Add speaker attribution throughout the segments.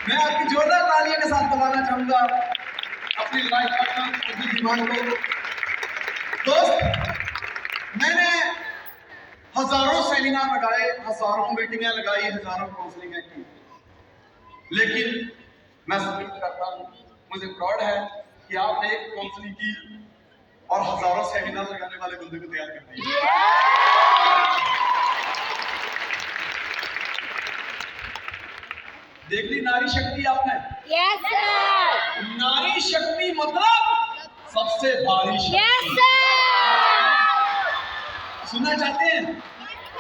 Speaker 1: मैं आपकी जोरदार तालियों के साथ बताना चाहूंगा अपनी लाइफ पार्टनर अपनी दीवान को। दोस्त, मैंने हजारों सेमिनार लगाए, हजारों मीटिंगें लगाई, हजारों काउंसलिंग की, लेकिन मैं सबमिट करता हूं, मुझे प्राउड है कि आपने एक काउंसलिंग की और हजारों सेमिनार लगाने वाले बंदे को तैयार कर दिया। देख ली नारी शक्ति आपने?
Speaker 2: Yes sir.
Speaker 1: नारी शक्ति मतलब सबसे भारी शक्ति।
Speaker 2: Yes sir.
Speaker 1: सुनना चाहते हैं?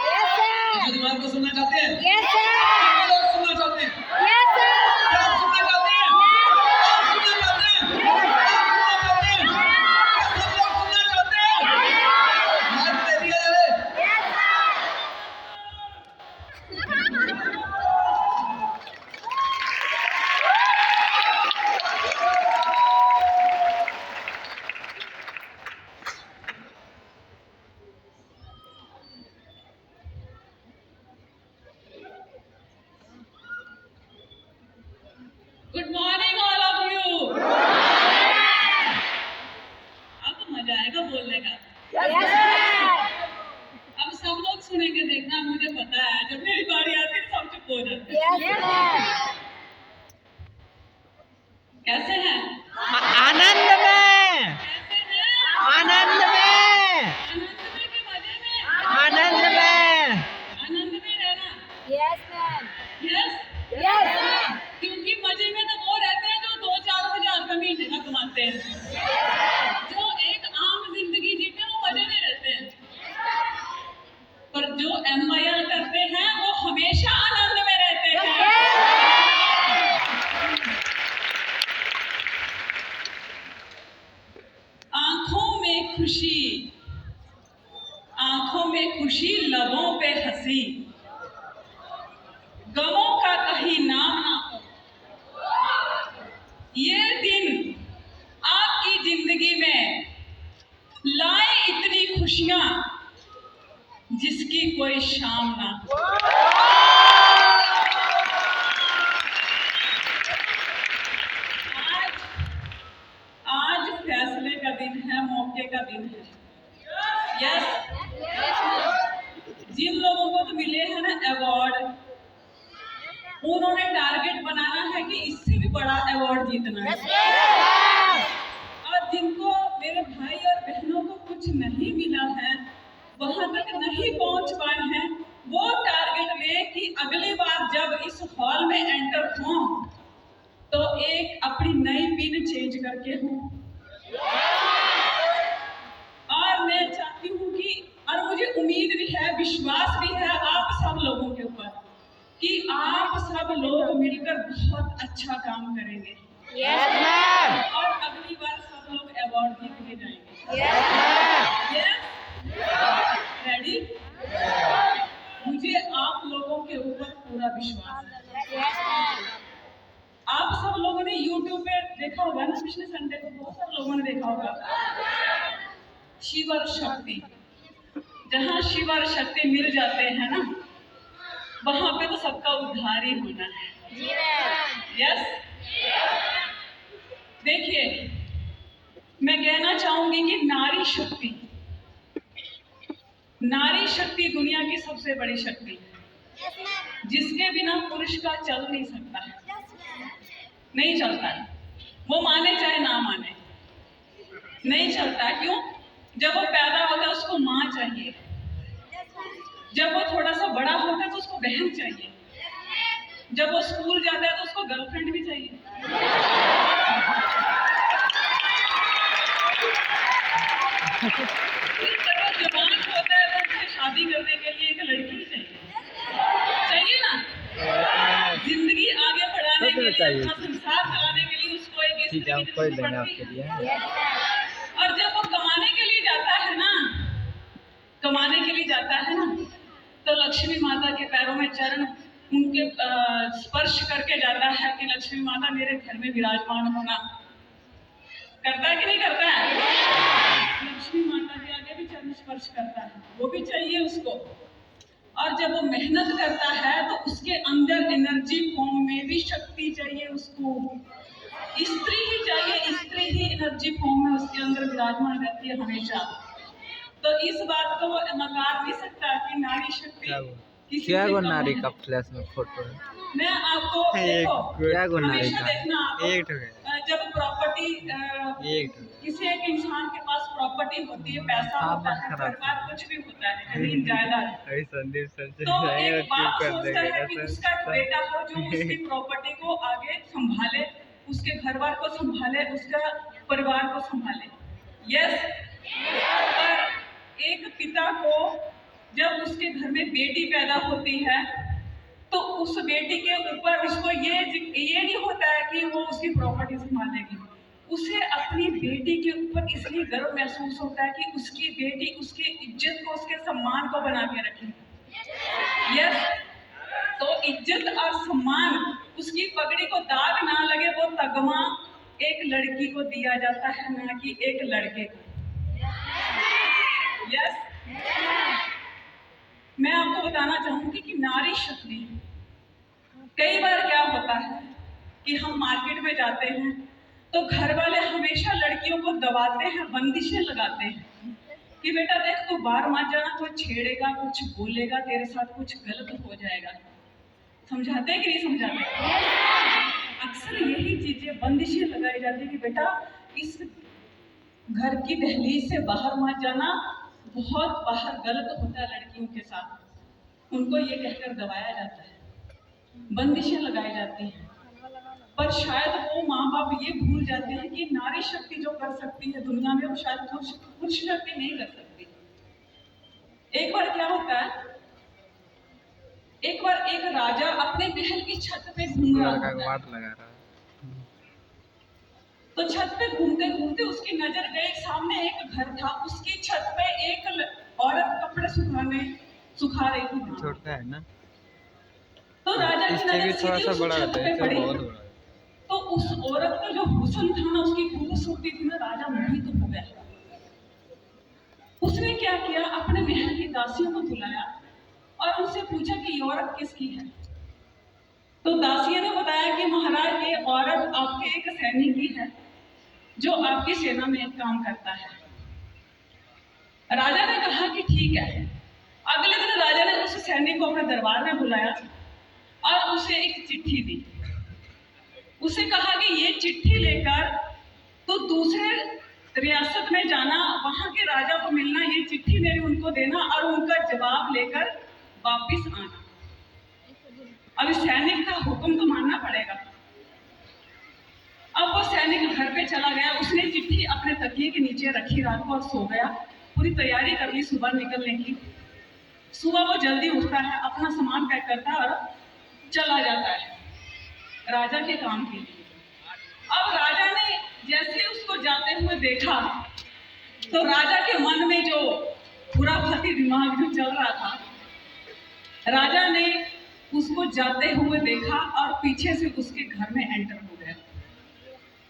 Speaker 2: Yes sir.
Speaker 1: मुझे दिमाग को सुनना चाहते हैं?
Speaker 2: Yes sir.
Speaker 1: कितने लोग सुनना चाहते हैं?
Speaker 2: Yes sir.
Speaker 1: क्या आप सुनना चाहते हैं? आप सुनना चाहते हैं? आप सुनना चाहते हैं? सब लोग सुनना चाहते हैं? माइक दे दिया जाए।
Speaker 2: Yes sir.
Speaker 3: Good morning all of you. अब मजा आएगा बोलने का।
Speaker 2: Yes sir.
Speaker 3: अब सब लोग सुनेंगे, देखना, मुझे पता है जब मेरी बारी आती है सब चुप हो जाते हैं।
Speaker 2: Yes sir.
Speaker 3: कैसे हैं?
Speaker 4: आनंद में,
Speaker 3: कैसे हैं?
Speaker 4: आनंद में,
Speaker 3: आनंद में कि मजे में?
Speaker 4: आनंद में।
Speaker 3: आनंद में रहना।
Speaker 2: Yes ma'am.
Speaker 3: Yes,
Speaker 2: yes.
Speaker 3: क्योंकि मजे में तो वो रहते हैं जो 2-4 हजार का महीने का कमाते हैं। जो एक आम जिंदगी जीते हैं वो मजे में रहते हैं, पर जो MIL करते हैं वो हमेशा आनंद में रहते हैं। आंखों में खुशी, आंखों में खुशी, लबों पे हंसी, गमों का कहीं नाम ना हो। ये दिन आपकी जिंदगी में लाए इतनी खुशियां जिसकी कोई शाम ना हो। आज आज फैसले का दिन है, मौके का दिन है। यस, जिन लोगों को तो मिले हैं ना अवार्ड, उन्होंने टारगेट बनाना है कि इससे भी बड़ा अवार्ड जीतना है। और जिनको, मेरे भाई और बहनों को कुछ नहीं मिला है, वहां तक नहीं पहुंच पाए हैं, वो टारगेट लें कि अगली बार जब इस हॉल में एंटर हों तो एक अपनी नई पिन चेंज करके हों। और मैं चाहती हूँ कि, और मुझे उम्मीद भी है, विश्वास भी है आप सब लोगों के ऊपर कि आप सब लोग मिलकर बहुत अच्छा काम करेंगे।
Speaker 2: Yes ma'am.
Speaker 3: और अगली बार सब लोग अवार्ड जीत के जाएंगे।
Speaker 2: Yes ma'am.
Speaker 3: Yes, ready? मुझे आप लोगों के ऊपर पूरा विश्वास है।
Speaker 2: Yes ma'am.
Speaker 3: आप सब लोगों ने YouTube पे देखा होगा ना, पिछले संडे को बहुत सारे लोगों ने देखा होगा शिव और शक्ति। जहाँ शिव और शक्ति मिल जाते हैं ना, वहां पे तो सबका उद्धार ही होना है।
Speaker 2: जी मैम।
Speaker 3: यस, देखिए, मैं कहना चाहूंगी कि नारी शक्ति, नारी शक्ति दुनिया की सबसे बड़ी शक्ति है, जिसके बिना पुरुष का चल नहीं सकता है, नहीं चलता है। वो माने चाहे ना माने, नहीं चलता है। क्यों? जब वो पैदा होता है उसको माँ चाहिए, जब वो थोड़ा सा बड़ा होता है तो उसको बहन चाहिए, जब वो स्कूल जाता है तो उसको गर्लफ्रेंड भी चाहिए। जब वो जवान होता है तो उससे शादी करने के लिए एक लड़की चाहिए ना, जिंदगी आगे बढ़ाने के लिए, अपना संसार चलाने के लिए उसको एक स्त्री की जरूरत पड़ती है। और जब वो कमाने के लिए जाता है ना, कमाने के लिए जाता है ना, तो लक्ष्मी माता के पैरों में चरण उनके स्पर्श करके जाता है कि लक्ष्मी माता मेरे घर में विराजमान होना। करता है कि नहीं करता है? लक्ष्मी माता के आगे भी चरण स्पर्श करता है, वो भी चाहिए उसको। और जब वो मेहनत करता है तो उसके अंदर एनर्जी फॉर्म में भी शक्ति चाहिए उसको। स्त्री ही चाहिए, स्त्री ही एनर्जी फॉर्म में उसके अंदर विराजमान रहती है हमेशा। तो इस बात को वो नकार नहीं सकता कि नारी शक्ति किसी
Speaker 4: क्या
Speaker 3: से
Speaker 4: गो
Speaker 3: कम
Speaker 4: नारी
Speaker 3: है।
Speaker 4: का फ्लैश में फोटो है?
Speaker 3: मैं आपको
Speaker 4: एक
Speaker 3: देखो,
Speaker 4: क्या गो नारी
Speaker 3: हमेशा
Speaker 4: का?
Speaker 3: देखना आप,
Speaker 4: एक ठो है।
Speaker 3: जब प्रॉपर्टी
Speaker 4: एक ठो।
Speaker 3: किसी एक इंसान के पास प्रॉपर्टी होती है, पैसा
Speaker 4: हाँ,
Speaker 3: होता
Speaker 4: बात
Speaker 3: है,
Speaker 4: खराब
Speaker 3: परिवार कुछ भी होता है, जमीन जायदाद,
Speaker 4: अभी संदीप सर से
Speaker 3: तो
Speaker 4: जाएंगे और
Speaker 3: एक बाप
Speaker 4: चुप कर
Speaker 3: सोचता
Speaker 4: देंगे
Speaker 3: है कि
Speaker 4: ना
Speaker 3: उसका एक
Speaker 4: सर।
Speaker 3: बेटा हो जो उसकी प्रॉपर्टी को आगे संभाले, उसके घर बार को संभाले, उसका परिवार को संभाले। यस, पर एक पिता को जब उसके घर में बेटी पैदा होती है तो उस बेटी के ऊपर उसको ये नहीं होता है कि वो उसकी प्रॉपर्टी संभालेगी। उसे अपनी बेटी के ऊपर इसलिए गर्व महसूस होता है कि उसकी बेटी उसकी इज्जत को, उसके सम्मान को बना के रखेगी। यस, तो इज्जत और सम्मान, उसकी पगड़ी को दाग ना लगे, वो तगमा एक लड़की को दिया जाता है, ना कि एक लड़के को। यस, मैं आपको बताना चाहूंगी कि नारी शक्ति, कई बार क्या होता है कि हम मार्केट में जाते हैं तो घर वाले हमेशा लड़कियों को दबाते हैं, बंदिशें लगाते हैं कि बेटा देख तू बाहर मत जाना, कोई छेड़ेगा, कुछ बोलेगा, तेरे साथ कुछ गलत हो जाएगा। समझाते हैं कि नहीं समझाते? अक्सर यही चीजें, बंदिशें लगाई जाती है कि बेटा इस घर की दहलीज से बाहर मत जाना, बहुत बाहर गलत होता है लड़कियों के साथ। उनको ये कहकर दबाया जाता है, बंदिशें लगाई जाती हैं, पर शायद वो माँ बाप ये भूल जाते हैं कि नारी शक्ति जो कर सकती है दुनिया में, वो शायद पुरुष शक्ति नहीं कर सकती। एक बार क्या होता है, एक बार एक राजा अपने महल की छत पे घूम रहा होता है। तो छत पे घूमते घूमते उसकी नजर गई, सामने एक घर था, उसकी छत पे एक औरत कपड़े सुखा रही थी।
Speaker 4: छोटा है ना,
Speaker 3: तो राजा की
Speaker 4: इससे भी
Speaker 3: नजर
Speaker 4: थोड़ा
Speaker 3: सीधी
Speaker 4: सा
Speaker 3: उस
Speaker 4: बड़ा
Speaker 3: छत
Speaker 4: है,
Speaker 3: पे
Speaker 4: इससे
Speaker 3: पड़ी।
Speaker 4: बहुत बड़ा है।
Speaker 3: तो उस औरत का जो हुस्न था ना, उसकी खूबसूरती थी ना, राजा मोहित हो गया। उसने क्या किया, अपने महल की दासियों को बुलाया और उनसे पूछा कि ये औरत किसकी है। तो दासियों ने बताया कि महाराज ये औरत आपके एक सैनिक की है जो आपकी सेना में काम करता है। राजा ने कहा कि ठीक है। अगले दिन राजा ने उस सैनिक को अपने दरबार में बुलाया और उसे एक चिट्ठी दी। उसे कहा कि ये चिट्ठी लेकर तो दूसरे रियासत में जाना, वहां के राजा को मिलना, ये चिट्ठी मेरी उनको देना और उनका जवाब लेकर वापिस आना। अब सैनिक का हुक्म तो मानना पड़ेगा। अब वो सैनिक घर पे चला गया, उसने चिट्ठी अपने तकिए के नीचे रखी रात को और सो गया। पूरी तैयारी कर ली सुबह निकलने की। सुबह वो जल्दी उठता है, अपना सामान पैक करता है और चला जाता है राजा के काम के लिए। अब राजा ने जैसे उसको जाते हुए देखा तो राजा के मन में जो खुराफाती दिमाग जो चल रहा था, राजा ने उसको जाते हुए देखा और पीछे से उसके घर में एंटर हो गया।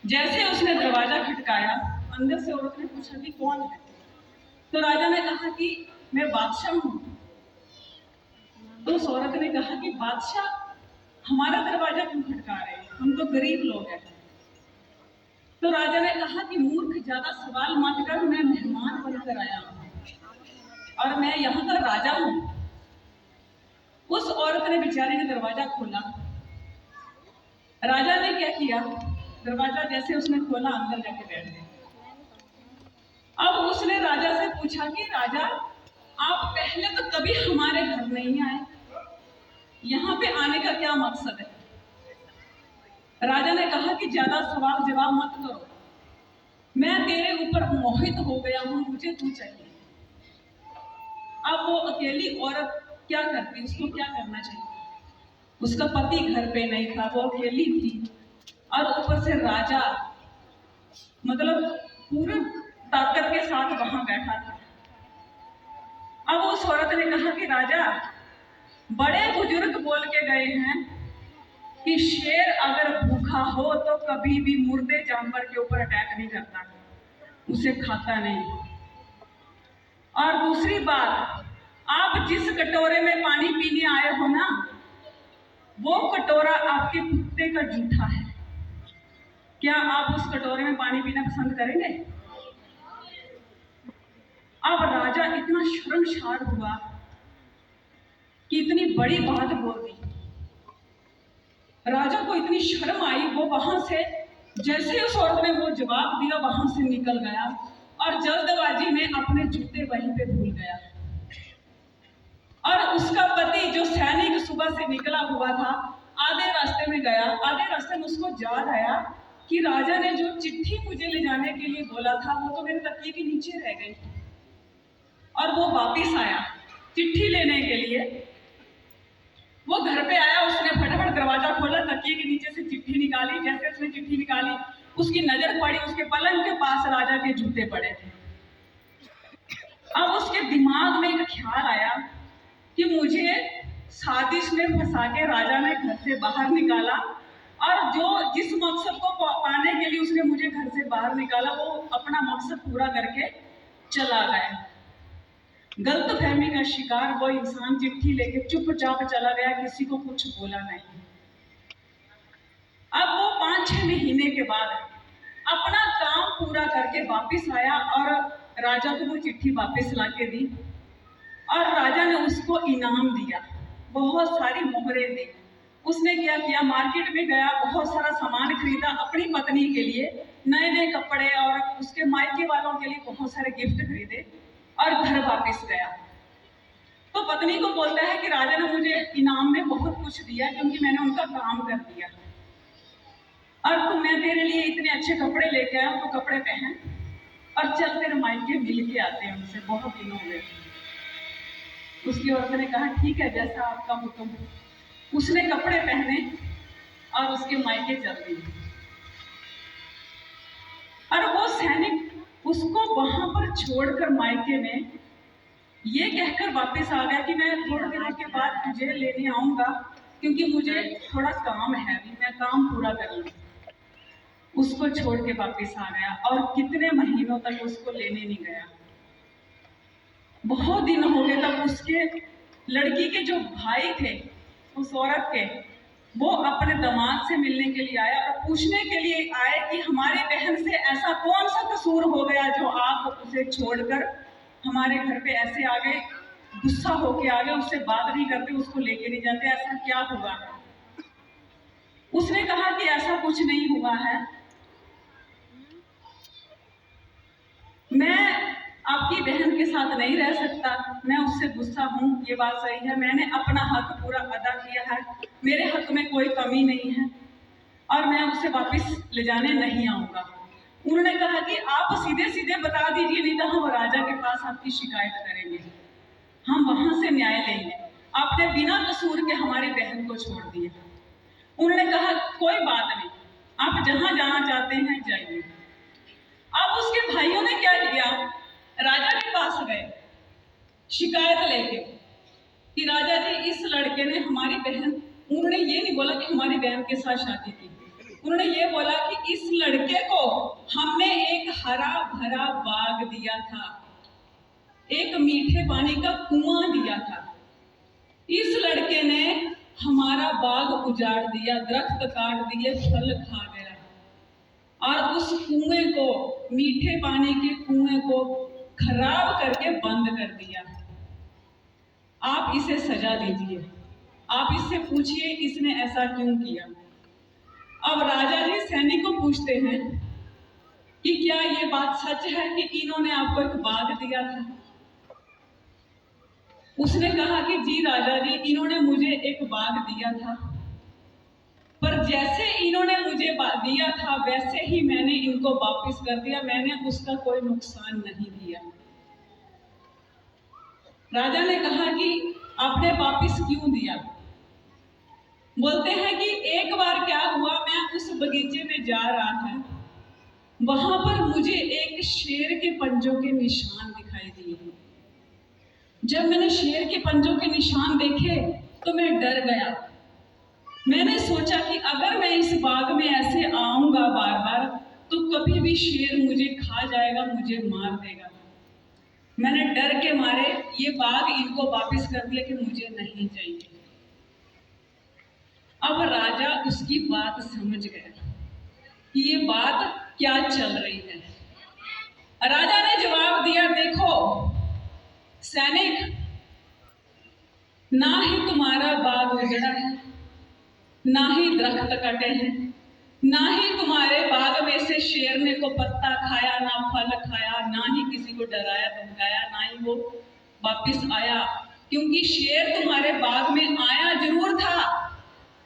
Speaker 3: जैसे उसने दरवाजा खटकाया, अंदर से औरत ने पूछा कि कौन है। तो राजा ने कहा कि मैं बादशाह हूं। तो उस औरत ने कहा कि बादशाह हमारा दरवाजा क्यों खटका रहे हैं, हम तो गरीब लोग हैं। तो राजा ने कहा कि मूर्ख, ज्यादा सवाल मत कर, मैं मेहमान बनकर आया हूं और मैं यहाँ का राजा हूं। उस औरत ने बेचारी ने दरवाजा खोला। राजा ने क्या किया, दरवाजा जैसे उसने खोला, अंदर जाके बैठ गया। अब उसने राजा से पूछा कि राजा आप पहले तो कभी हमारे घर नहीं आए, यहाँ पे आने का क्या मकसद है। राजा ने कहा कि ज्यादा सवाल जवाब मत करो, मैं तेरे ऊपर मोहित हो गया हूं, मुझे तू चाहिए। अब वो अकेली औरत क्या करती, उसको क्या करना चाहिए। उसका पति घर पे नहीं था, वो अकेली थी और ऊपर से राजा मतलब पूरे ताकत के साथ वहां बैठा था। अब उस औरत ने कहा कि राजा, बड़े बुजुर्ग बोल के गए हैं कि शेर अगर भूखा हो तो कभी भी मुर्दे जानवर के ऊपर अटैक नहीं करता, उसे खाता नहीं। और दूसरी बात, आप जिस कटोरे में पानी पीने आए हो ना, वो कटोरा आपके कुत्ते का जूठा है। क्या आप उस कटोरे में पानी पीना पसंद करेंगे? अब राजा इतना शर्मसार हुआ कि इतनी बड़ी बात बोल दी। राजा को इतनी शर्म आई, वो वहां से जैसे उस औरत ने वो जवाब दिया वहां से निकल गया और जल्दबाजी में अपने जूते वहीं पे भूल गया। और उसका पति जो सैनिक सुबह से निकला हुआ था, आधे रास्ते में गया, आधे रास्ते में उसको याद आया कि राजा ने जो चिट्ठी मुझे ले जाने के लिए बोला था वो तो मेरे तकिए के नीचे रह गई। और वो वापिस आया चिट्ठी लेने के लिए। वो घर पे आया, उसने फटाफट दरवाजा खोला, तकिए के नीचे से चिट्ठी निकाली। जैसे उसने चिट्ठी निकाली, उसकी नजर पड़ी, उसके पलंग के पास राजा के जूते पड़े थे। अब उसके दिमाग में एक ख्याल आया कि मुझे साजिश में फंसा के राजा ने घर से बाहर निकाला, और जिस मकसद को पाने के लिए उसने मुझे घर से बाहर निकाला, वो अपना मकसद पूरा करके चला गया। गलतफहमी का शिकार वो इंसान चिट्ठी लेके चुपचाप चला गया, किसी को कुछ बोला नहीं। अब वो 5-6 महीने के बाद अपना काम पूरा करके वापस आया और राजा को वो चिट्ठी वापस लाके दी। और राजा ने उसको इनाम दिया, बहुत सारी मोहरें दी। उसने क्या किया, मार्केट में गया, बहुत सारा सामान खरीदा अपनी पत्नी के लिए, नए नए कपड़े, और उसके मायके वालों के लिए बहुत सारे गिफ्ट खरीदे और घर वापस गया। तो पत्नी को बोलता है कि राजा ने मुझे इनाम में बहुत कुछ दिया क्योंकि मैंने उनका काम कर दिया, और तो मैं तेरे लिए इतने अच्छे कपड़े लेके आया, तो कपड़े पहन और चल तेरे मायके मिल के आते हैं उनसे, बहुत दिन हो गए। उसकी औरत ने कहा ठीक है, जैसा आपका हुक्म। उसने कपड़े पहने और उसके मायके चल दी। और वो सैनिक उसको वहां पर छोड़कर मायके में ये कहकर वापस आ गया कि मैं थोड़े दिनों के बाद तुझे लेने आऊंगा क्योंकि मुझे थोड़ा काम है, अभी मैं काम पूरा कर लूं। उसको छोड़ के वापस आ गया और कितने महीनों तक उसको लेने नहीं गया। बहुत दिन हो गए तब उसके लड़की के जो भाई थे उस औरत के, वो अपने दामाद से मिलने के लिए आया और पूछने के लिए आए कि हमारी बहन से ऐसा कौन सा कसूर हो गया जो आप उसे छोड़कर हमारे घर पे ऐसे आ गए, गुस्सा होके आ गए, उससे बात नहीं करते, उसको लेके नहीं जाते, ऐसा क्या हुआ है? उसने कहा कि ऐसा कुछ नहीं हुआ है, मैं आपकी बहन के साथ नहीं रह सकता, मैं उससे गुस्सा हूँ, ये बात सही है, मैंने अपना हक पूरा अदा किया है, मेरे हक में कोई कमी नहीं है और मैं उसे वापस ले जाने नहीं आऊँगा। उन्होंने कहा कि आप सीधे सीधे बता दीजिए, नहीं तो हम राजा के पास आपकी शिकायत करेंगे, हम वहाँ से न्याय लेंगे, आपने बिना कसूर के हमारी बहन को छोड़ दिया। उन्होंने कहा कोई बात नहीं, आप जहाँ जाना चाहते हैं जाइए। अब उसके भाइयों ने क्या किया, राजा के पास गए शिकायत लेके कि राजा जी इस लड़के ने हमारी बहन, उन्होंने ये नहीं बोला कि हमारी बहन के साथ शादी की, उन्होंने ये बोला कि इस लड़के को हमने एक हरा भरा बाग दिया था, एक मीठे पानी का कुआं दिया था, इस लड़के ने हमारा बाग उजाड़ दिया, दरख्त काट दिए, फल खा गया और उस कुएं को, मीठे पानी के कुएं को खराब करके बंद कर दिया। आप इसे सजा दीजिए, आप इससे पूछिए इसने ऐसा क्यों किया। अब राजा जी सैनिक को पूछते हैं कि क्या ये बात सच है कि इन्होंने आपको एक बाग दिया था? उसने कहा कि जी राजा जी, इन्होंने मुझे एक बाग दिया था, पर जैसे इन्होंने मुझे दिया था वैसे ही मैंने इनको वापस कर दिया, मैंने उसका कोई नुकसान नहीं किया। राजा ने कहा कि आपने वापस क्यों दिया? बोलते हैं कि एक बार क्या हुआ, मैं उस बगीचे में जा रहा था, वहां पर मुझे एक शेर के पंजों के निशान दिखाई दिए। जब मैंने शेर के पंजों के निशान देखे तो मैं डर गया। मैंने सोचा कि अगर मैं इस बाग में ऐसे आऊंगा बार बार तो कभी भी शेर मुझे खा जाएगा, मुझे मार देगा। मैंने डर के मारे ये बाग इनको वापस कर दिया कि मुझे नहीं चाहिए। अब राजा उसकी बात समझ गया कि ये बात क्या चल रही है। राजा ने जवाब दिया, देखो सैनिक, ना ही तुम्हारा बाग उजड़ा है, ना ही दरख्त कटे हैं, ना ही तुम्हारे बाग में से शेर ने को पत्ता खाया, ना फल खाया, ना ही किसी को डराया धमकाया, ना ही वो वापिस आया। क्योंकि शेर तुम्हारे बाग में आया जरूर था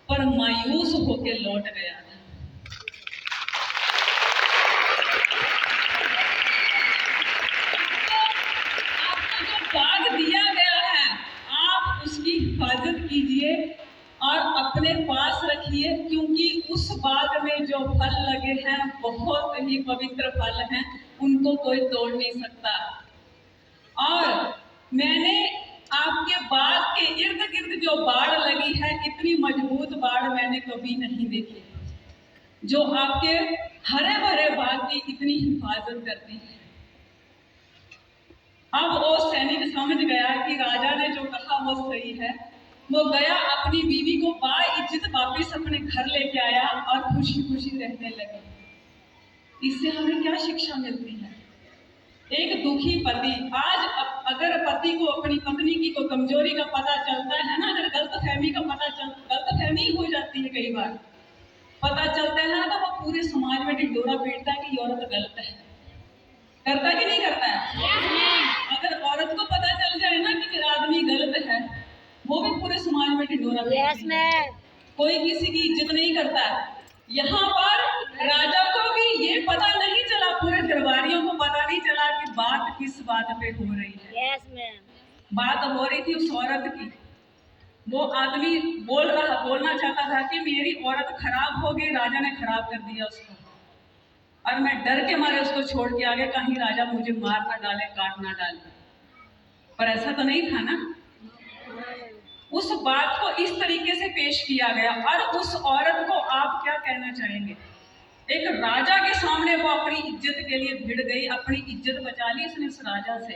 Speaker 3: पर मायूस होकर लौट गया था। आपको जो बाग दिया गया है आप उसकी हिफाजत कीजिए और अपने पास रखिए, क्योंकि उस बाग में जो फल लगे हैं बहुत ही पवित्र फल हैं, उनको कोई तोड़ नहीं सकता। और मैंने आपके बाग के इर्द गिर्द जो बाड़ लगी है, इतनी मजबूत बाड़ मैंने कभी नहीं देखी जो आपके हरे भरे बाग की इतनी हिफाजत करती है। अब वो सैनिक समझ गया कि राजा ने जो कहा वो सही है। वो गया, अपनी बीवी को बाइज्जत वापिस अपने घर लेके आया और खुशी खुशी रहने लगे। इससे हमें क्या शिक्षा मिलती है? एक दुखी पति, आज अगर पति को अपनी पत्नी की कोई कमजोरी का पता चलता है ना, अगर गलतफहमी हो जाती है, कई बार पता चलता है ना, तो वो पूरे समाज में ढिंढोरा पीटता है कि ये औरत गलत है। करता कि नहीं करता है? अगर औरत को पता चल जाए ना कि मेरा आदमी गलत है, वो भी पूरे समाज में ढिंढोरा पीटती है। कोई किसी की इज्जत नहीं करता। यहाँ पर राजा को भी ये पता नहीं चला, पूरे दरबारियों को पता नहीं चला कि बात किस बात पे हो रही है। बात हो रही थी उस औरत की। वो आदमी बोलना चाहता था कि मेरी औरत खराब हो गई, राजा ने खराब कर दिया उसको, और मैं डर के मारे उसको छोड़ के आ गया, कहीं राजा मुझे मार ना डाले, काट ना डाले। पर ऐसा तो नहीं था ना। उस बात को इस तरीके से पेश किया गया। और उस औरत को आप क्या कहना चाहेंगे? एक राजा के सामने वो अपनी इज्जत के लिए भिड़ गई, अपनी इज्जत बचा ली उसने उस राजा से।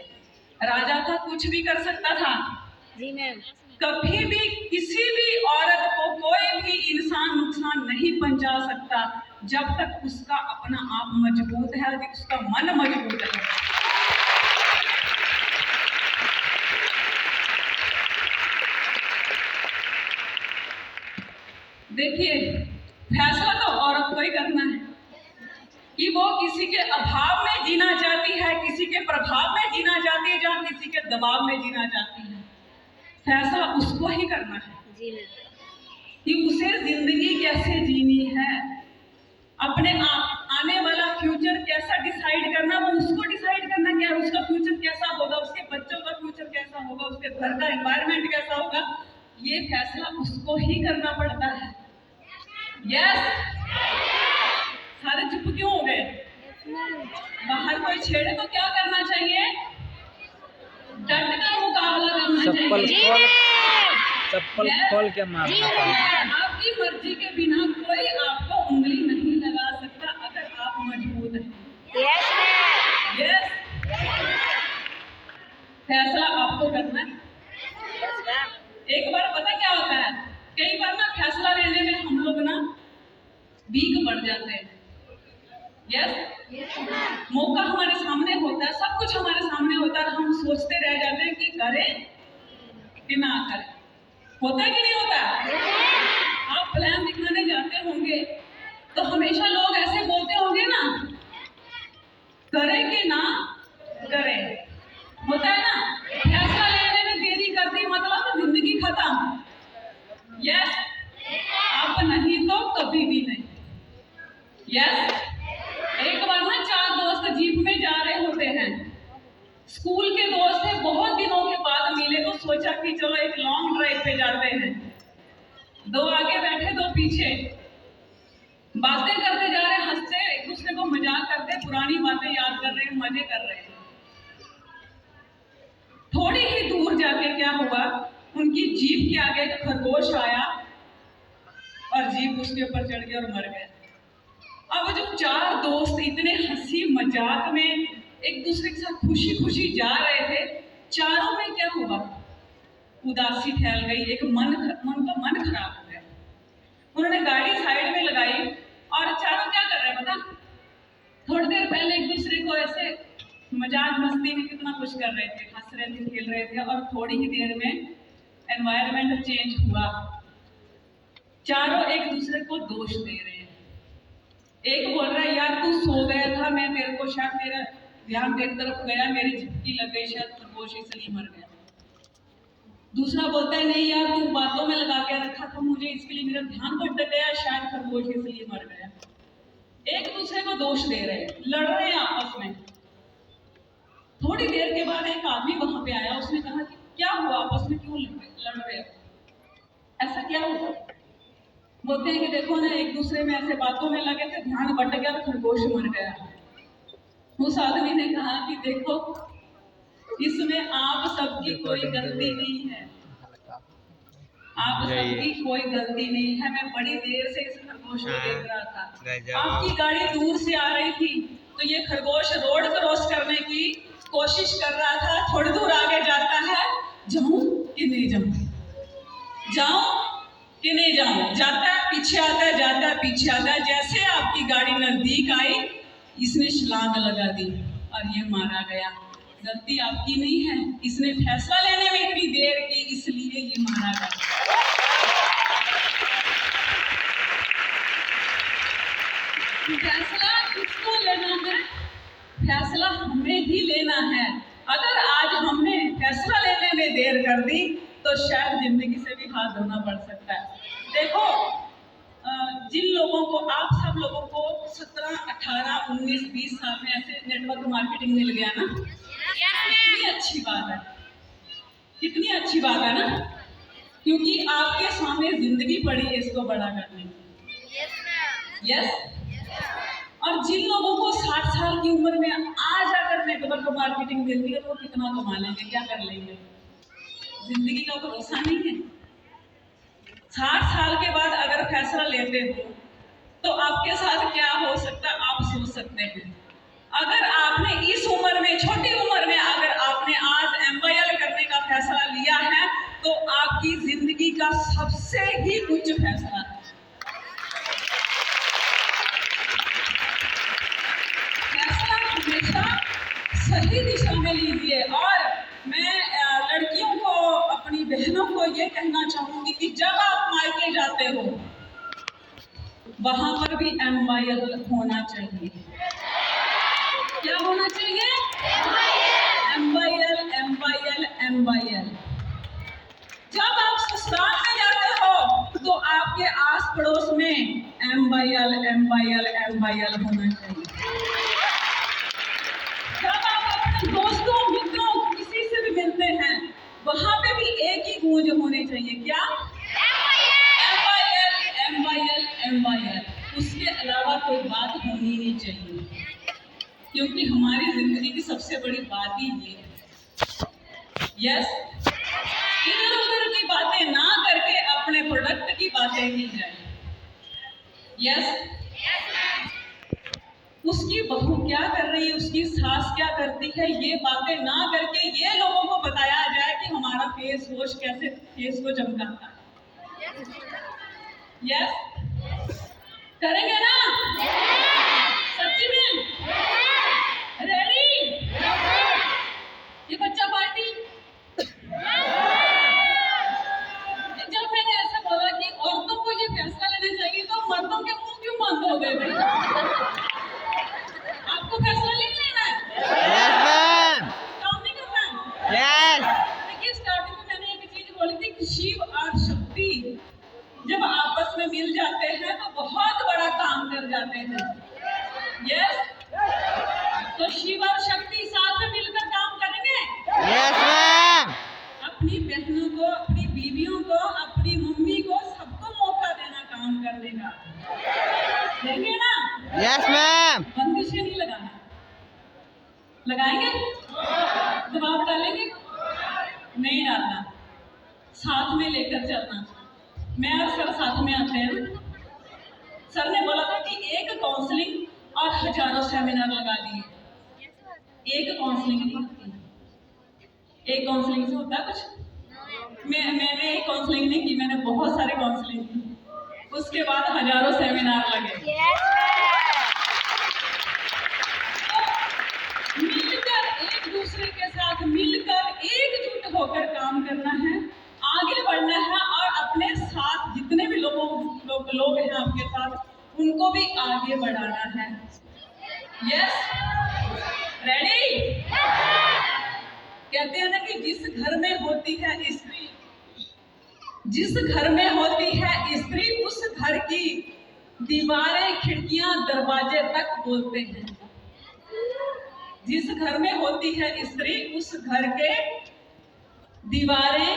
Speaker 3: राजा था, कुछ भी कर सकता था।
Speaker 2: जी मैम।
Speaker 3: कभी भी किसी भी औरत को कोई भी इंसान नुकसान नहीं पहुंचा सकता जब तक उसका अपना आप मजबूत है, उसका मन मजबूत है। देखिए, फैसला तो औरत को ही करना है कि वो किसी के अभाव में जीना चाहती है, किसी के प्रभाव में जीना चाहती है, जहाँ किसी के दबाव में जीना चाहती है। फैसला उसको ही करना है कि उसे जिंदगी कैसे जीनी है, अपने आने वाला फ्यूचर कैसा डिसाइड करना, वो उसको डिसाइड करना क्या है, उसका फ्यूचर कैसा होगा, उसके बच्चों का फ्यूचर कैसा होगा, उसके घर का एनवायरनमेंट कैसा होगा, ये फैसला उसको ही करना पड़ता है। यस। सारे चुप क्यों हो गए? बाहर कोई छेड़े तो क्या करना चाहिए? डट कर मुकाबला करना चाहिए।
Speaker 4: चप्पल खोल के मारना पड़ेगा।
Speaker 3: आपकी मर्जी के बिना कोई आपको उंगली नहीं लगा सकता अगर आप मजबूत हैं। यस। फैसला आपको करना है। एक बार पता क्या होता है, कई बार ना फैसला लेने में हम लोग ना वीक पड़ जाते हैं। यस। मौका हमारे सामने होता है, सब कुछ हमारे सामने होता है, हम सोचते रह जाते हैं कि करें कि ना करें। होता है कि नहीं होता? आप प्लान दिखाने जाते होंगे तो हमेशा लोग ऐसे बोलते होंगे ना, करें कि ना करें। होता है ना? फैसला लेने में देरी कर दी मतलब जिंदगी खत्म। यस। अब नहीं तो कभी भी नहीं। यस। एक बार ना 4 दोस्त जीप में जा रहे होते हैं। स्कूल के दोस्त थे, बहुत दिनों के बाद मिले तो सोचा कि चलो एक लॉन्ग ड्राइव पे जाते हैं। 2 आगे बैठे 2 पीछे, बातें करते जा रहे, हंसते, एक दूसरे को मजाक करते, पुरानी बातें याद कर रहे हैं, मजे कर रहे हैं। थोड़ी ही दूर जाके क्या हुआ, उनकी जीप के आगे एक खरगोश आया और जीप उसके ऊपर चढ़ गया और मर गया। अब जो 4 दोस्त इतने हंसी मजाक में एक दूसरे के साथ खुशी खुशी जा रहे थे, चारों में क्या हुआ, उदासी फैल गई, एक मन का मन खराब हो गया। उन्होंने गाड़ी साइड में लगाई और चारों क्या कर रहे हैं पता, थोड़ी देर पहले एक दूसरे को ऐसे मजाक मस्ती में कितना कुछ कर रहे थे, हंस रहे थे, खेल रहे थे, और थोड़ी ही देर में एनवायरनमेंट चेंज हुआ, चारों एक दूसरे को दोष दे रहे हैं। एक बोल रहा है यार तू सो गया था, मैं तेरे को शायद मेरा ध्यान तेरी तरफ गया, मेरी झपकी लग गई, शायद खरगोश इसलिए मर गया। दूसरा बोलता है नहीं यार तू बातों में लगा के रखा था मुझे, इसके लिए मेरा ध्यान भटक गया, शायद खरगोश इसलिए मर गया। एक दूसरे को दोष दे रहे हैं, लड़ रहे हैं आपस में। थोड़ी देर के बाद एक आदमी वहां पे आया, उसने कहा कि क्या हुआ, आपस में क्यों लड़ रहे हो, ऐसा क्या हुआ? बोलते हैं कि देखो ना एक दूसरे में ऐसे बातों में लगे थे, ध्यान भटक गया, खरगोश मर गया। उस आदमी ने कहा कि देखो इसमें आप सबकी कोई गलती नहीं है, आप सबकी कोई गलती नहीं है, मैं बड़ी देर से इस खरगोश को देख रहा था, आपकी गाड़ी दूर से आ रही थी तो ये खरगोश रोड क्रॉस करने की कोशिश कर रहा था, थोड़ी दूर आगे जाता है, जाऊं कि नहीं जाऊं, जाऊं कि नहीं जाऊं, जाता है पीछे आता है, जाता है पीछे आता है। जैसे आपकी गाड़ी नजदीक आई इसने छलांग लगा दी और ये मारा गया। गलती आपकी नहीं है, इसने फैसला लेने में इतनी देर की, इसलिए ये मारा गया। फैसला किसको लेना है? फैसला हमें ही लेना है। अगर आज हमने फैसला लेने में देर कर दी तो शायद जिंदगी से भी हाथ धोना पड़ सकता है। देखो जिन लोगों को, आप सब लोगों को 17, 18, 19, 20 साल में ऐसे नेटवर्क मार्केटिंग मिल गया ना, कितनी अच्छी बात है, कितनी अच्छी बात है ना, क्योंकि आपके सामने जिंदगी पड़ी है इसको बड़ा करने की। यस। और जिन लोगों को 60 साल की उम्र में आज अगर नेटवर्क मार्केटिंग मिलती है तो वो कितना कमा लेंगे, क्या कर लेंगे, जिंदगी का भरोसा नहीं है। 60 साल के बाद अगर फैसला लेते हो तो आपके साथ क्या हो सकता है आप सोच सकते हैं। अगर आपने इस उम्र में, छोटी उम्र में अगर आपने आज MYL करने का फैसला लिया है तो आपकी जिंदगी का सबसे ही उच्च फैसला है। फैसला हमेशा सही दिशा में लीजिए। और मैं लड़कियों को, अपनी बहनों को ये कहना चाहूंगी कि जब आप मायके जाते हो वहां पर भी MYL होना चाहिए। क्या होना चाहिए? MYL, MYL, MYL। जब आप ससुराल में जाते हो तो आपके आस पड़ोस में MYL, MYL, MYL होना चाहिए। जब आप अपने दोस्तों, मित्रों, किसी से भी मिलते हैं वहां पे भी एक ही गूंज होनी चाहिए, क्या? MYL, MYL, MYL। उसके अलावा कोई बात होनी नहीं चाहिए, क्योंकि हमारी जिंदगी की सबसे बड़ी बात ही ये है। यस। इधर उधर की बातें ना करके अपने प्रोडक्ट की बातें की जाए। यस। उसकी बहू क्या कर रही है, उसकी सास क्या करती है, ये बातें ना करके ये लोगों को बताया जाए कि हमारा फेस वॉश कैसे फेस को चमकाता है। यस। करेंगे ना? सच्ची में? रेडी? ये बच्चा पार्टी। जब मैंने ऐसा बोला कि औरतों को ये फैसला लेना चाहिए तो मर्दों के मुंह क्यों बंद हो गए भाई? आपको फैसला नहीं लेना है?
Speaker 2: Yes ma'am.
Speaker 3: काम नहीं करना है?
Speaker 2: यस।
Speaker 3: देखिए स्टार्टिंग में मैंने एक चीज बोली थी कि शिव और शक्ति जब आपस में मिल जाते हैं तो बहुत बड़ा काम कर जाते हैं। यस। तो शिव और शक्ति साथ में मिलकर काम करेंगे।
Speaker 2: Yes ma'am.
Speaker 3: अपनी बहनों को, अपनी बीवियों को, अपनी मम्मी को, सबको मौका देना काम करने का। देंगे ना?
Speaker 2: Yes ma'am.
Speaker 3: बंदिशें नहीं लगाना। लगाएंगे? दबाव डालेंगे? नहीं डालना, साथ में लेकर चलना। मैं और सर साथ में आते हैं। सर ने बोला था कि एक काउंसलिंग और हजारों सेमिनार लगा दिए। एक काउंसलिंग नहीं होती, एक काउंसलिंग से होता है कुछ? मैंने एक काउंसलिंग नहीं की, मैंने बहुत सारे काउंसलिंग की, उसके बाद हजारों सेमिनार लगे। मिलकर एक दूसरे के साथ मिलकर एकजुट होकर काम करना है, आगे बढ़ना है और अपने साथ जितने भी लोग हैं आपके साथ, उनको भी आगे बढ़ाना है। Yes, ready? कहते हैं ना कि जिस घर में होती है स्त्री, जिस घर में होती है स्त्री, उस घर की दीवारें, खिड़कियां, दरवाजे तक बोलते हैं। जिस घर में होती है स्त्री, उस घर के दीवारें,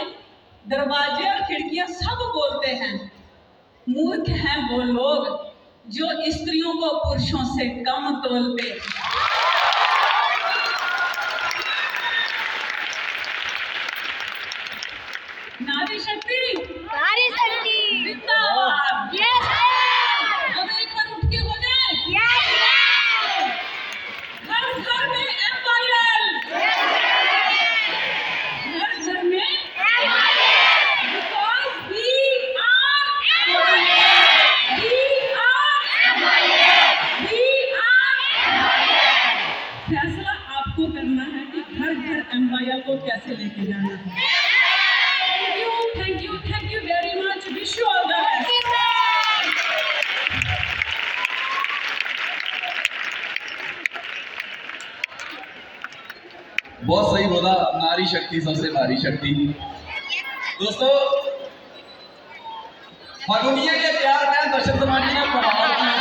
Speaker 3: दरवाजे और खिड़कियां सब बोलते हैं। मूर्ख हैं वो लोग जो स्त्रियों को पुरुषों से कम तोलते। नारी शक्ति,
Speaker 5: नारी शक्ति
Speaker 3: जिंदाबाद।
Speaker 5: यस
Speaker 3: अब एक बार उठ के हो जाए।
Speaker 5: यस
Speaker 3: घर घर में MYL, घर घर में because we are फैसला आपको करना है कि घर घर MYL को कैसे लेके जाना है। Thank you very much. Wish you all the best.
Speaker 1: बहुत सही बोला, नारी शक्ति सबसे भारी शक्ति। दोस्तों, दुनिया के प्यार में दर्शक समाजी ने प्रभाव किया।